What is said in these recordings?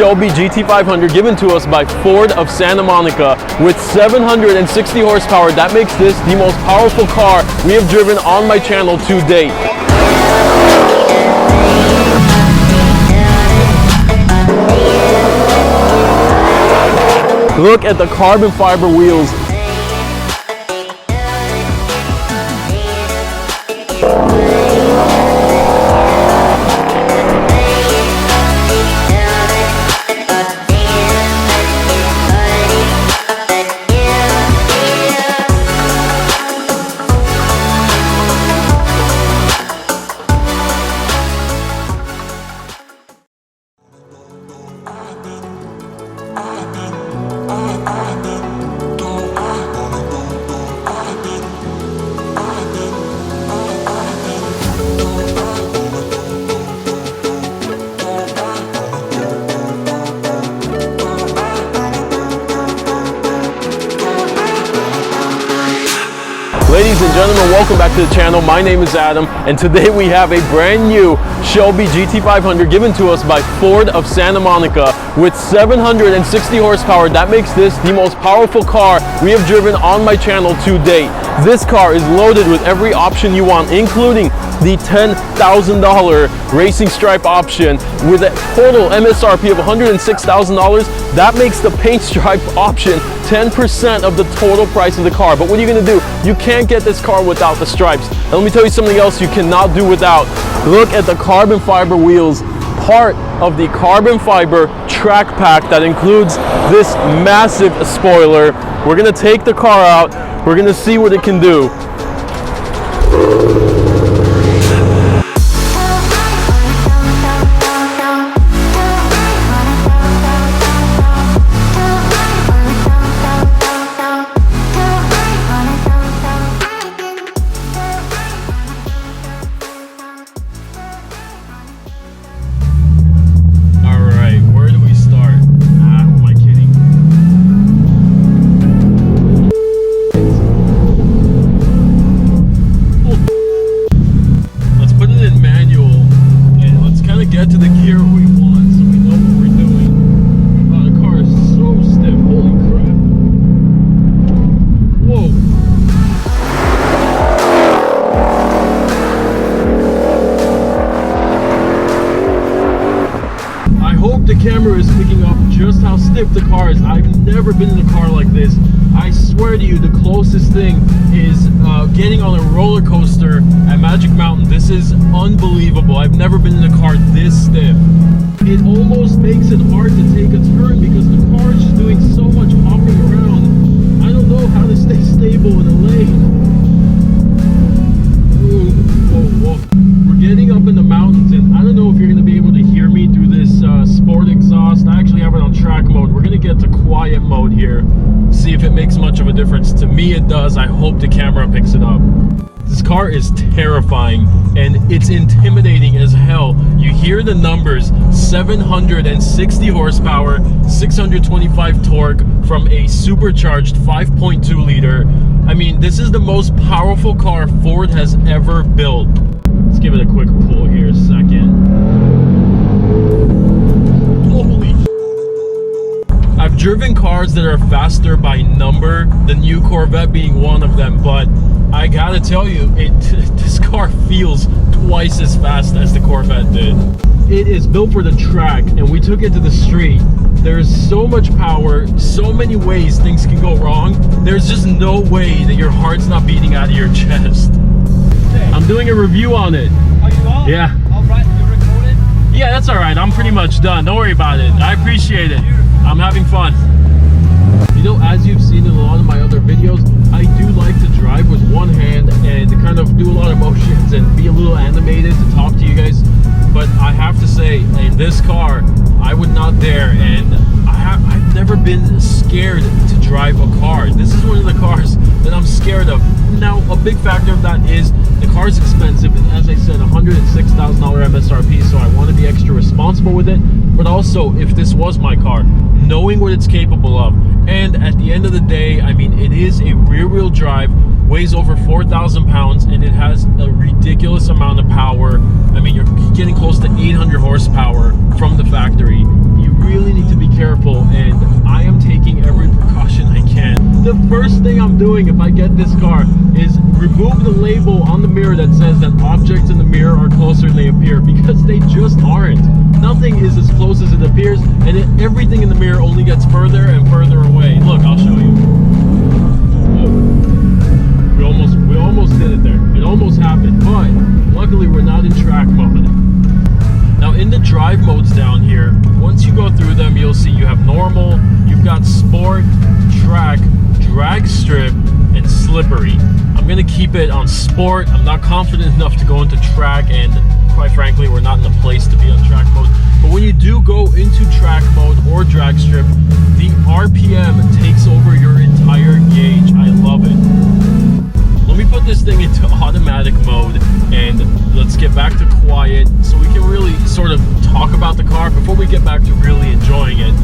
Shelby GT500 given to us by Ford of Santa Monica with 760 horsepower. That makes this the most powerful car we have driven on my channel to date. Look at the carbon fiber wheels. Ladies and gentlemen, welcome back to the channel. My name is Adam, and today we have a brand new Shelby GT500 given to us by Ford of Santa Monica with 760 horsepower. That makes this the most powerful car we have driven on my channel to date. This car is loaded with every option you want, including the $10,000 racing stripe option with a total MSRP of $106,000. That makes the paint stripe option 10% of the total price of the car. But what are you gonna do? You can't get this car without the stripes. And let me tell you something else you cannot do without. Look at the carbon fiber wheels, part of the carbon fiber track pack that includes this massive spoiler. We're gonna take the car out. We're gonna see what it can do. To the gear we want so we know what we're doing. Oh, the car is so stiff. Holy crap. Whoa. I hope the camera is picking up just how stiff the car is. I've never been in a car like this. I swear to you, the closest thing is getting on a roller coaster at Magic Mountain. This is unbelievable. I've never been in a car this stiff. It almost makes it hard to take a turn because the car is just doing so much hopping around. I don't know how to stay stable in a lane. Ooh, whoa, whoa. We're getting up in the mountains, and I don't know if you're going to be able to hear me through this sport exhaust. I actually have it on track mode. We're going to get to quiet mode here. See if it makes much of a difference. To me it does. I hope the camera picks it up. This car is terrifying and it's intimidating as hell. You hear the numbers: 760 horsepower, 625 torque from a supercharged 5.2 liter. I mean, this is the most powerful car Ford has ever built. Let's give it a quick pull here a second. Holy! I've driven cars that are faster by number, the new Corvette being one of them, but I gotta tell you, this car feels twice as fast as the Corvette did. It is built for the track, and we took it to the street. There's so much power, so many ways things can go wrong. There's just no way that your heart's not beating out of your chest. I'm doing a review on it. Oh, you are? Yeah. All right, you're recording? Yeah, that's all right. I'm pretty much done. Don't worry about it. I appreciate it. I'm having fun. You know, as you've seen in a lot of my other videos, I do like to drive with one hand and to kind of do a lot of motions and be a little animated to talk to you guys. But I have to say, in this car, I would not dare, and I've never been scared to drive a car. This is one of the cars that I'm scared of. Now, a big factor of that is the car is expensive, and as I said, $106,000 MSRP, so I want to be extra responsible with it. But also, if this was my car, knowing what it's capable of, and at the end of the day, I mean, it is a rear-wheel drive, weighs over 4,000 pounds, and it has a ridiculous amount of power. I mean, you're getting close to 800 horsepower from the factory. You really need to be careful, and I am taking every precaution I can. The first thing I'm doing if I get this car is remove the label on the mirror that says that objects in the mirror are closer than they appear, because they just aren't. Nothing is as close as it appears, and everything in the mirror only gets further and further away. Look, I'll show you. Whoa. We almost did it there. It almost happened, but luckily we're not in track mode. Now in the drive modes down here, once you go through them, you'll see you have normal, you've got sport, track, drag strip, and slippery. I'm gonna keep it on sport. I'm not confident enough to go into track, and quite frankly, we're not in the place to be on track mode. But when you do go into track mode or drag strip, the RPM takes over your entire gauge. I love it. Let me put this thing into automatic mode, and let's get back to quiet so we can really sort of talk about the car before we get back to really enjoying it.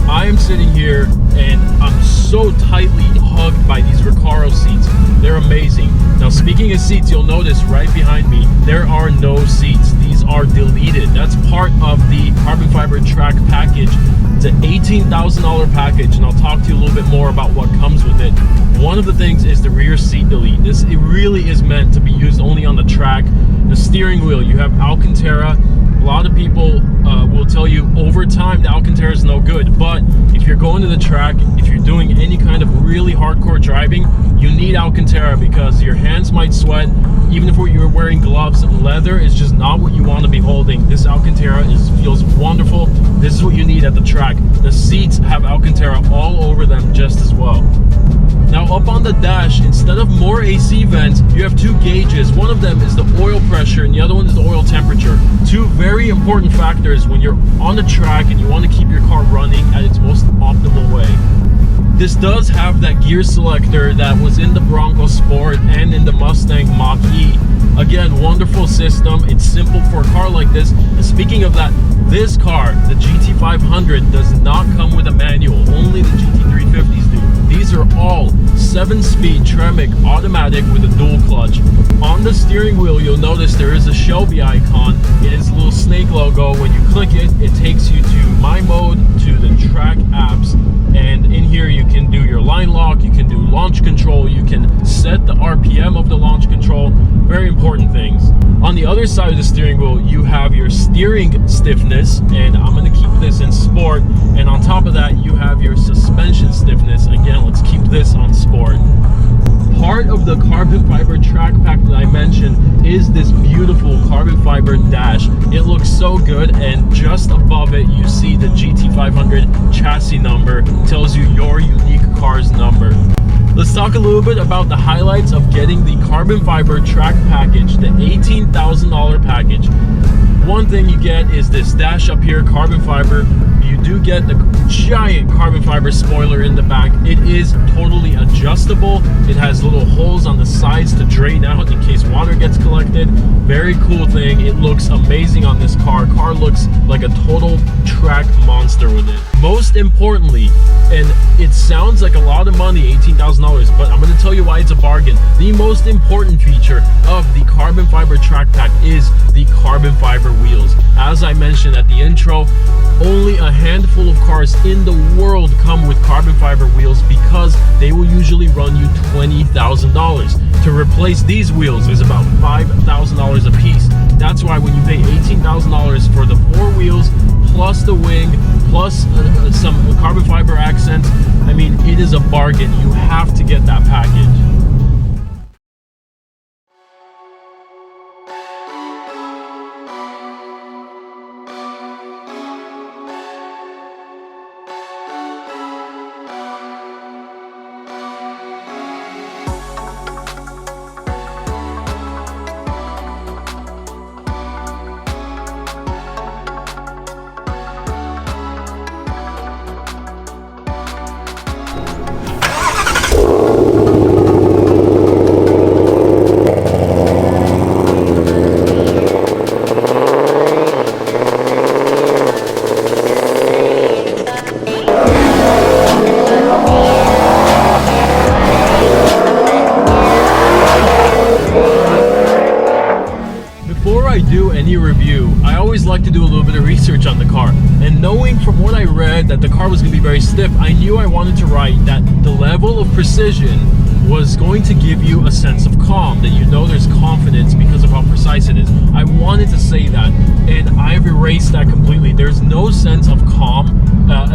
I am sitting here and I'm so tightly hugged by these Recaro seats. They're amazing. Now, speaking of seats, you'll notice right behind me, there are no seats. These are deleted. That's part of the carbon fiber track package. It's an $18,000 package, and I'll talk to you a little bit more about what comes with it. One of the things is the rear seat delete. It really is meant to be used only on the track. The steering wheel, you have Alcantara. A lot of people will tell you over time the Alcantara is no good, but if you're going to the track, if you're doing any kind of really hardcore driving, you need Alcantara because your hands might sweat. Even if you're wearing gloves, leather is just not what you want to be holding. This Alcantara feels wonderful. This is what you need at the track. The seats have Alcantara all over them just as well. Now up on the dash, instead of more AC vents, you have two gauges. One of them is the oil pressure and the other one is the oil temperature. Two very important factors when you're on the track and you want to keep your car running at its most optimal way. This does have that gear selector that was in the Bronco Sport and in the Mustang Mach-E. Again, wonderful system. It's simple for a car like this. And speaking of that, this car, the GT500, does not come with a manual. Only the GT350s do. These are all 7-speed Tremec automatic with a dual clutch. On the steering wheel, you'll notice there is a Shelby icon. It is a little snake logo. When you click it, it takes you to My Mode, to the track apps, and in here you can do your line lock, you can do launch control, you can set the RPM of the launch control. Very important things. On the other side of the steering wheel, you have your steering stiffness, and I'm going to keep this in sport. And on top of that, you have your suspension stiffness. Again, let's keep this on sport. Part of the carbon fiber track pack that I mentioned is this beautiful carbon fiber dash. It looks so good, and just above it you see the GT500 chassis number. It tells you your unique car's number. Let's talk a little bit about the highlights of getting the carbon fiber track package, the $18,000 package. One thing you get is this dash up here, carbon fiber. You do get the giant carbon fiber spoiler in the back. It is totally adjustable. It has little holes on the sides to drain out in case water gets collected. Very cool thing. It looks amazing on this car. Car looks like a total track monster with it. Most importantly, and it sounds like a lot of money, $18,000, but I'm going to tell you why it's a bargain. The most important feature of the carbon fiber track pack is the carbon fiber wheels. As I mentioned at the intro, only a handful of cars in the world come with carbon fiber wheels because they will usually run you $20,000. To replace these wheels is about $5,000 a piece. That's why when you pay $18,000 for the 4 wheels plus the wing plus some carbon fiber accents, I mean, it is a bargain. You have to get that package. Before I do any review, I always like to do a little bit of research on the car, and And knowing from what I read that the car was going to be very stiff, I knew I wanted to write that the level of precision was going to give you a sense of calm, that you know there's confidence because of how precise it is. I wanted to say that, and I've erased that completely. There's no sense of calm.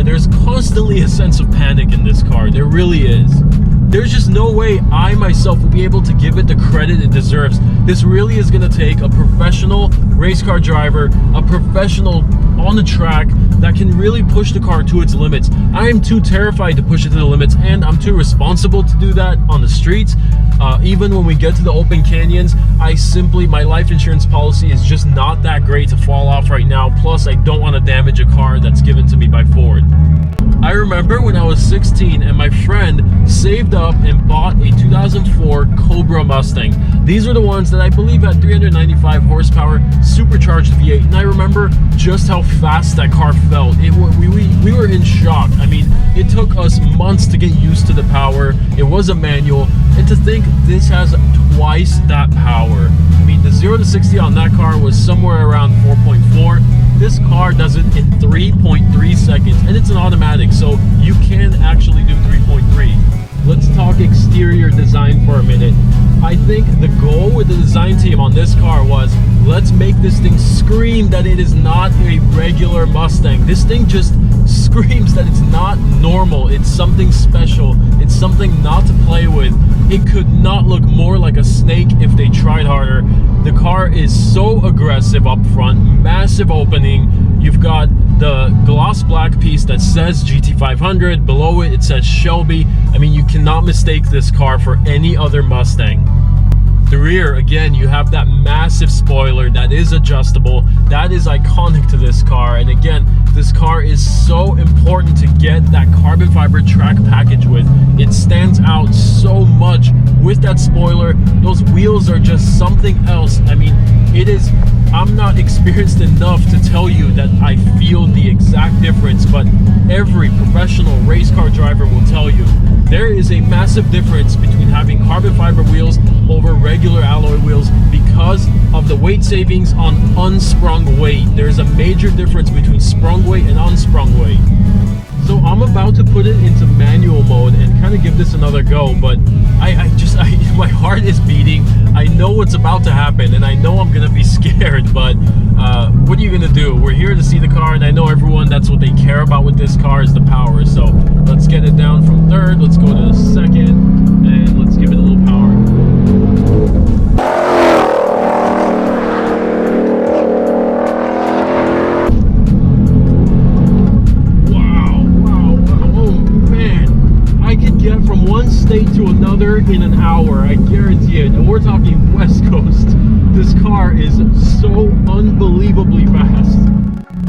There's constantly a sense of panic in this car. There really is. There's just no way I myself will be able to give it the credit it deserves. This really is going to take a professional race car driver, a professional on the track that can really push the car to its limits. I am too terrified to push it to the limits, and I'm too responsible to do that on the streets. Even when we get to the open canyons, my life insurance policy is just not that great to fall off right now. Plus, I don't want to damage a car that's given to me by Ford. I remember when I was 16 and my friend saved up and bought a 2004 Cobra Mustang. These are the ones that I believe had 395 horsepower, supercharged V8. And I remember just how fast that car felt. We were in shock. I mean, it took us months to get used to the power. It was a manual. And to think this has twice that power. I mean, the 0 to 60 on that car was somewhere around 4.4. This car does it in 3.3 seconds, and it's an automatic, so you can actually do 3.3. Let's talk exterior design for a minute. I think the goal with the design team on this car was, let's make this thing scream that it is not a regular Mustang. This thing just screams that it's not normal. It's something special. It's something not to play with. It could not look more like a snake if they tried harder. The car is so aggressive up front, massive opening. You've got the gloss black piece that says GT500. Below it, it says Shelby. I mean, you cannot mistake this car for any other Mustang. The rear, again, you have that massive spoiler that is adjustable. That is iconic to this car. And again, this car is so important to get that carbon fiber track package with. It stands out so much with that spoiler. Those wheels are just something else. I mean, I'm not experienced enough to tell you that I feel the exact difference, but every professional race car driver will tell you there is a massive difference between having carbon fiber wheels over regular alloy wheels because of the weight savings on unsprung weight. There's a major difference between sprung weight and unsprung weight. So I'm about to put it into manual mode and kind of give this another go, but my heart is beating. I know what's about to happen, and I know I'm gonna be scared, but what are you gonna do? We're here to see the car, and I know everyone, that's what they care about with this car, is the power. So let's get it down from third, let's go to the second, and let's give it a little power. From one state to another in an hour, I guarantee it. And we're talking West Coast. This car is so unbelievably fast.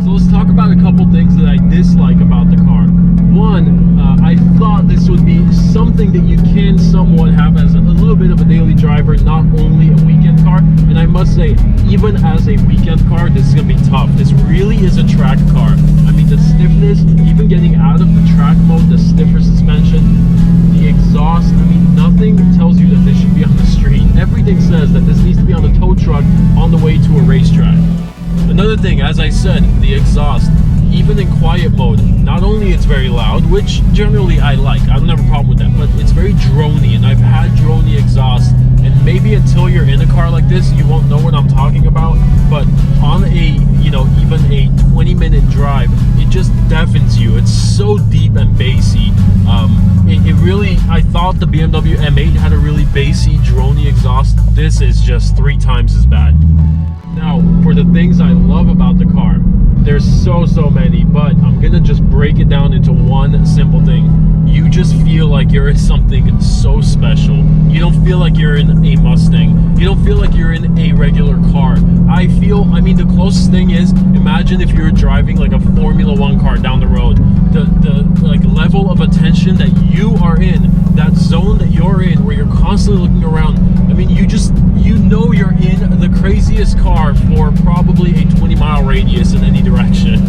So let's talk about a couple things that I dislike about the car. One, I thought this would be something that you can somewhat have as a little bit of a daily driver, not only a weekend car. And I must say, even as a weekend car, this is going to be tough. This really is a track car. I mean, the stiffness, even getting out of the track mode, the stiffer suspension, the exhaust, I mean, nothing tells you that this should be on the street. Everything says that this needs to be on a tow truck on the way to a racetrack. Another thing, as I said, the exhaust, even in quiet mode, not only it's very loud, which generally I like, I don't have a problem with that, but it's very drony, and I've had drony exhaust, and maybe until you're in a car like this, you won't know what I'm talking about, but on a, even a 20-minute drive, it just deafens you. It's so deep and bassy. It really, I thought the BMW M8 had a really bassy, drony exhaust. This is just 3 times as bad. Now, for the things I love about the car, there's so many, but I'm gonna just break it down into one simple thing. You just feel like you're in something so special. You don't feel like you're in a Mustang. You don't feel like you're in a regular car. I mean, the closest thing is, imagine if you were driving like a Formula 1 car down the road. The like level of attention that you are in, that zone that you're in, where you're constantly looking around. I mean, you know you're in the craziest car for probably a 20-mile radius in any direction.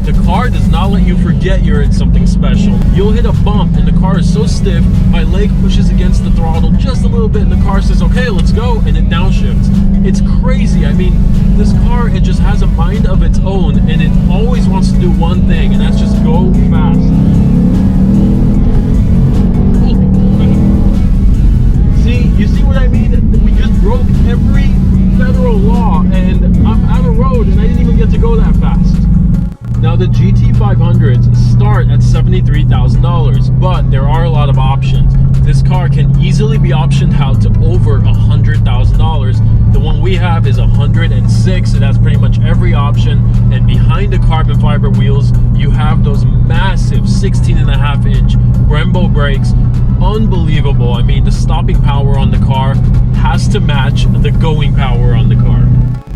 The car does not let you forget you're in something special. You'll hit a bump and the car is so stiff, my leg pushes against the throttle just a little bit and the car says, okay, let's go, and it downshifts. It's crazy. I mean, this car, it just has a mind of its own, and it always wants to do one thing, and that's just go fast. See, you see what I mean? We just broke every federal law, and I'm out of road, and I didn't even get to go that fast. Now, the GT500s start at $73,000, but there are a lot of options. This car can easily be optioned out to over $100,000. The one we have is $106,000. It has pretty much every option, and behind the carbon fiber wheels, you have those massive 16.5-inch Brembo brakes. Unbelievable. I mean, the stopping power on the car has to match the going power on the car.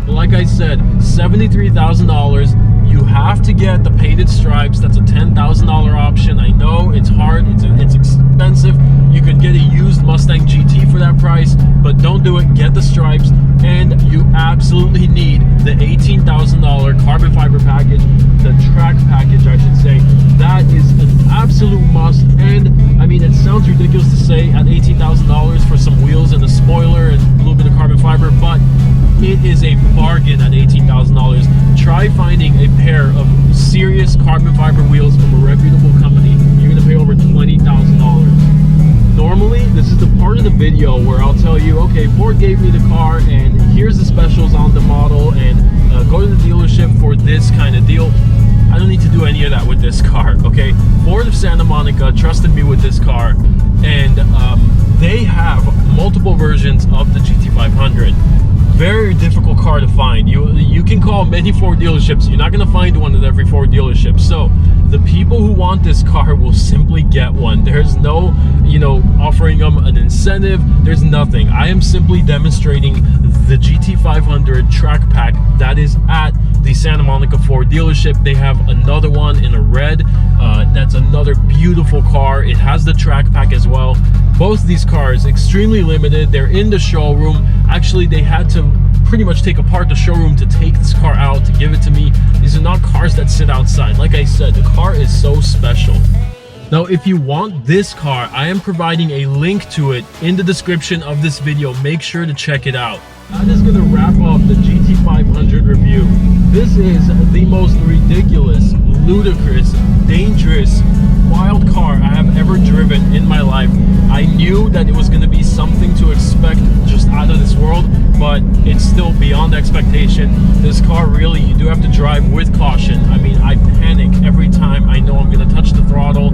Like I said, $73,000. You have to get the painted stripes. That's a $10,000 option. I know it's hard, it's expensive. You could get a used Mustang GT for that price, but don't do it. Get the stripes, and you absolutely need the $18,000 carbon fiber package, the track package, I should say. That is an absolute must. And I mean, it sounds ridiculous to say at $18,000 for some wheels and a spoiler and a little bit of carbon fiber, but it is a bargain at $18,000. Try finding a pair of serious carbon fiber wheels from a reputable company. You're going to pay over $20,000. Normally, this is the part of the video where I'll tell you, okay, Ford gave me the car, and here's the specials on the model, and go to the dealership for this kind of deal. I don't need to do any of that with this car, okay? Ford of Santa Monica trusted me with this car, and they have multiple versions of the GT500. Very difficult car to find. You can call many Ford dealerships. You're not going to find one at every Ford dealership. So the people who want this car will simply get one. There's no, offering them an incentive. There's nothing. I am simply demonstrating the GT500 track pack that is at the Santa Monica Ford dealership. They have another one in a red. That's another beautiful car. It has the track pack as well. Both these cars extremely limited. They're in the showroom. Actually, they had to pretty much take apart the showroom to take this car out, to give it to me. These are not cars that sit outside. Like I said, the car is so special. Now, if you want this car, I am providing a link to it in the description of this video. Make sure to check it out. That is going to wrap up the GT500 review. This is the most ridiculous, ludicrous, dangerous, wild car I have ever driven in my life. I knew that it was going to be something to expect just out of this world, but it's still beyond expectation. This car, really, you do have to drive with caution. I mean, I panic every time I know I'm going to touch the throttle.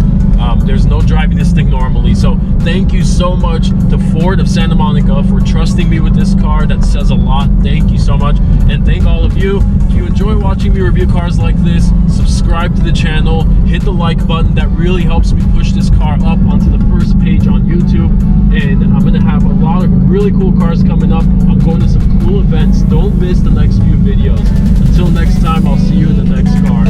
There's no driving this thing normally. So thank you so much to Ford of Santa Monica for trusting me with this car. That says a lot. Thank you so much. And thank all of you. If you enjoy watching me review cars like this, subscribe to the channel, hit the like button. That really helps me push this car up onto the first page on YouTube. And I'm going to have a lot of really cool cars coming up. I'm going to some cool events. Don't miss the next few videos. Until next time, I'll see you in the next car.